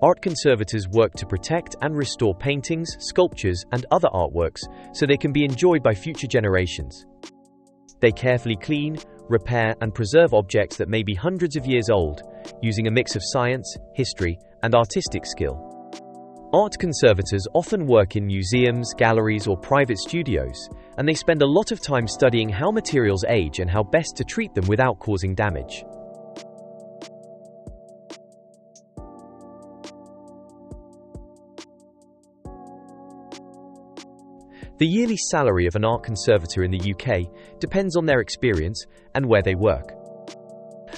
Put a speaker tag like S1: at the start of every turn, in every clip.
S1: Art conservators work to protect and restore paintings, sculptures, and other artworks so they can be enjoyed by future generations. They carefully clean, repair, and preserve objects that may be hundreds of years old, using a mix of science, history, and artistic skill. Art conservators often work in museums, galleries, or private studios, and they spend a lot of time studying how materials age and how best to treat them without causing damage. The yearly salary of an art conservator in the UK depends on their experience and where they work.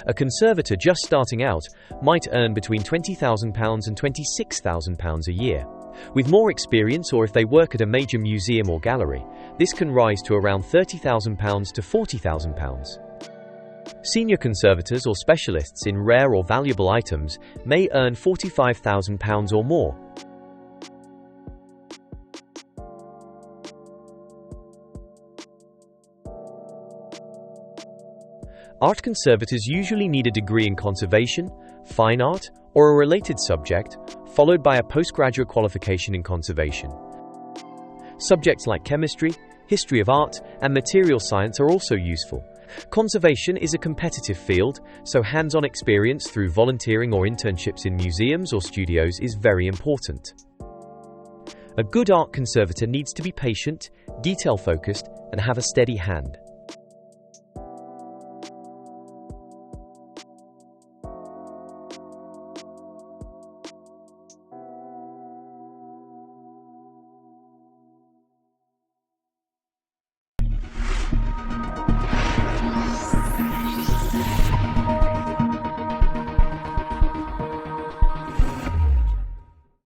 S1: A conservator just starting out might earn between £20,000 and £26,000 a year. With more experience, or if they work at a major museum or gallery, this can rise to around £30,000 to £40,000. Senior conservators or specialists in rare or valuable items may earn £45,000 or more. Art conservators usually need a degree in conservation, fine art, or a related subject, followed by a postgraduate qualification in conservation. Subjects like chemistry, history of art, and material science are also useful. Conservation is a competitive field, so hands-on experience through volunteering or internships in museums or studios is very important. A good art conservator needs to be patient, detail-focused, and have a steady hand.